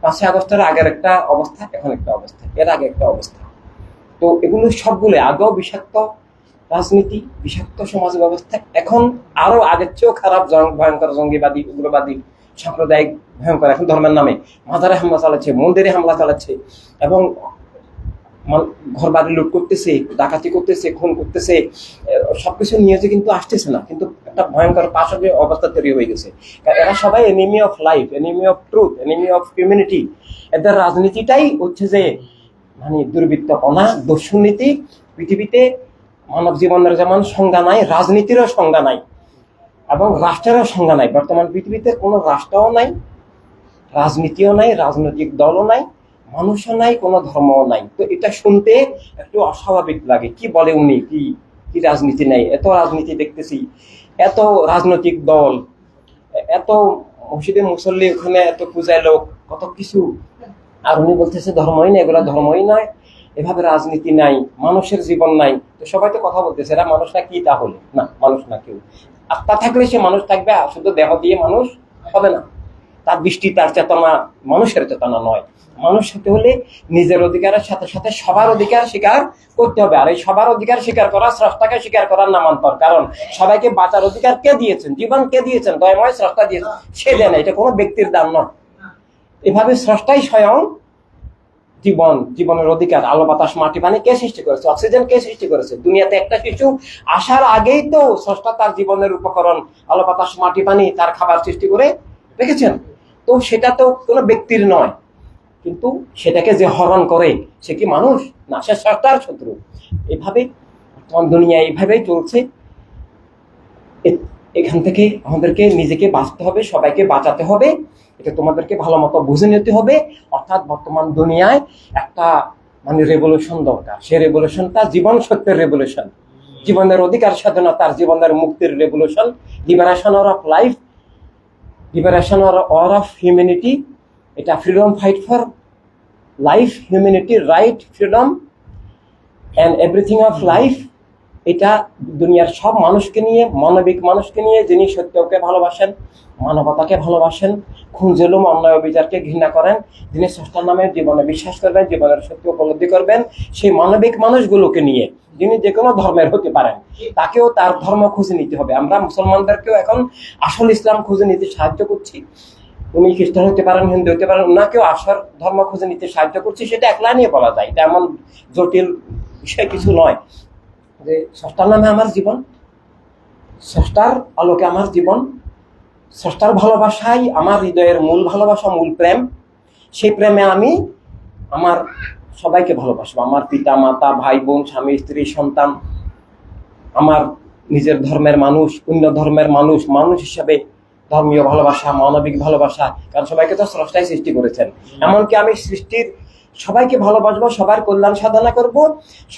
5ই আগস্টের আগের একটা অবস্থা, এখন একটা অবস্থা, এর আগে একটা অবস্থা। তো এগুলো সবগুলো আগেও বিষাক্ত রাজনীতি, বিষাক্ত সমাজ ব্যবস্থা, এখন আরো আগের চেয়েও খারাপ ভয়ঙ্কর জঙ্গিবাদী, উগ্রবাদী, সাম্প্রদায়িক ভয়ঙ্কর, এখন ধর্মের নামে মাজারে হামলা চালাচ্ছে, মন্দিরে হামলা চালাচ্ছে, এবং ঘর বাড়ি লুট করতেছে, ডাকাতি করতেছে, খুন করতেছে, সবকিছু নিয়ে যে কিন্তু আসতেছে না, কিন্তু একটা ভয়ঙ্কর পাশবিক অবস্থা তৈরি হয়ে গেছে। এরা সবাই enemy of life, enemy of truth, enemy of humanity. এদের রাজনীতিটাই হচ্ছে যে মানে দুর্বৃত্তপনা, দুর্নীতি। পৃথিবীতে মানব জীবনের যেমন সংজ্ঞা নাই, রাজনীতিরও সংজ্ঞা নাই, এবং রাষ্ট্রেরও সংজ্ঞা নাই। বর্তমান পৃথিবীতে কোনো রাষ্ট্রও নাই, রাজনীতিও নাই, রাজনৈতিক দলও নাই, মানুষও নাই, কোনো ধর্মও নাই। তো এটা শুনতে একটু অস্বাভাবিক লাগে, কি বলে উনি, কি কি রাজনীতি নাই? এত রাজনীতি দেখতেছি, এত রাজনৈতিক দল, এত মসজিদে মুসল্লি, ওখানে এত পূজায় লোক, কত কিছু, আর উনি বলতেছে ধর্মই নাই, এগুলা ধর্মই নয়, এভাবে রাজনীতি নাই, মানুষের জীবন নাই। তো সবাই তো কথা বলতেছে এরা মানুষ না কি? তাহলে না, মানুষ না কেউ। আত্মা থাকলে সে মানুষ থাকবে, আর শুধু দেহ দিয়ে মানুষ হবে না। তার দৃষ্টি, তার চেতনা মানুষের চেতনা নয়। মানুষ হতে হলে নিজের অধিকারের সাথে সাথে সবার অধিকার স্বীকার করতে হবে। আর এই সবার অধিকার স্বীকার করা স্রষ্টাকে স্বীকার করার নামান্তর। কারণ সবাইকে বাঁচার অধিকার কে দিয়েছেন? জীবন কে দিয়েছেন? দয়াময় স্রষ্টা দিয়েছেন, সে দেয় না, এটা কোনো ব্যক্তির দান নয়। এভাবে স্রষ্টাই স্বয়ং জীবন, জীবনের অধিকার, আলো বাতাস মাটি পানি কে সৃষ্টি করেছে? অক্সিজেন কে সৃষ্টি করেছে? দুনিয়াতে একটা শিশু আসার আগেই তো স্রষ্টা তার জীবনের উপকরণ, আলো বাতাস মাটি পানি, তার খাবার সৃষ্টি করে রেখেছেন। তো সেটা তো কোনো ব্যক্তির নয়, কিন্তু সেটাকে যে হরণ করে সে কি মানুষ? না, সে স্রষ্টার শত্রু। এভাবে দুনিয়া এইভাবেই চলছে। এখান থেকে আমাদেরকে নিজেকে বাঁচতে হবে, সবাইকে বাঁচাতে হবে, এটা তোমাদেরকে ভালো মতো বুঝে নিতে হবে। অর্থাৎ বর্তমান দুনিয়ায় একটা মানে রেভলিউশন দরকার। সে রেভলিউশনটা জীবন সত্যের রেভলিউশন, জীবনের অধিকার স্বাধীনতার, জীবনের মুক্তির revolution, liberation of life, liberation of humanity. এটা freedom fight for life, humanity, right, freedom and everything of life. এটা দুনিয়ার সব মানুষকে নিয়ে, মানবিক মানুষকে নিয়ে, যিনি সত্যকে ভালোবাসেন, মানবতাকে ভালোবাসেন, খুন জুলুম অন্যায় অবিচারকে ঘৃণা করেন, যিনি স্রষ্টার নামে জীবনে বিশ্বাস করবেন, জীবনের সত্য উপলব্ধি করবেন, সেই মানবিক মানুষগুলোকে নিয়ে, যিনি যে কোনো ধর্মের হতে পারেন, তাকেও তার ধর্ম খুঁজে নিতে হবে। আমরা মুসলমানদেরকেও এখন আসল ইসলাম খুঁজে নিতে সাহায্য করছি। উনি খ্রিস্টান হতে পারেন, হিন্দু হতে পারেন, ওনাকেও আসল ধর্ম খুঁজে নিতে সাহায্য করছি। সেটা একলা নিয়ে বলা যায়, এটা এমন জটিল বিষয় কিছু নয় যে স্রষ্টার নামে আমার জীবন, স্রষ্টার আলোকে আমার জীবন, স্রষ্টার ভালোবাসাই আমার হৃদয়ের মূল ভালোবাসা, মূল প্রেম। সেই প্রেমে আমি আমার সবাইকে ভালোবাসবো, আমার পিতা মাতা, ভাই বোন, স্বামী স্ত্রী, সন্তান, আমার নিজের ধর্মের মানুষ, অন্য ধর্মের মানুষ, মানুষ হিসাবে ধর্মীয় ভালোবাসা, মানবিক ভালোবাসা। কারণ সবাইকে তো স্রষ্টাই সৃষ্টি করেছেন। এমনকি আমি সৃষ্টির সবাইকে ভালোবাসবো, সবার কল্যাণ সাধনা করব,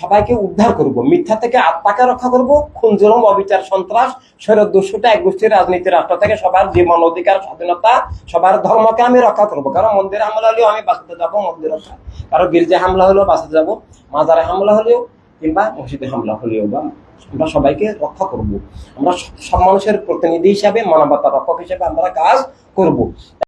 সবাইকে উদ্ধার করব, মিথ্যা থেকে আত্মাকে রক্ষা করব, খুন জুলুম অবিচার সন্ত্রাস শরীর দস্যুতা এক গোষ্ঠীর রাজনীতি রাষ্ট্র থেকে সবার জীবন অধিকার স্বাধীনতা, সবার ধর্মকে আমি রক্ষা করব। কারণ মন্দিরে হামলা হলেও আমি বাঁচাতে যাবো মন্দির রক্ষা, কারো গির্জায় হামলা হলেও বাঁচাতে যাবো, মাজারে হামলা হলেও কিংবা মসজিদে হামলা হলেও, বা আমরা সবাইকে রক্ষা করব। আমরা সব মানুষের প্রতিনিধি হিসাবে, মানবতা রক্ষক হিসেবে আমরা কাজ করব।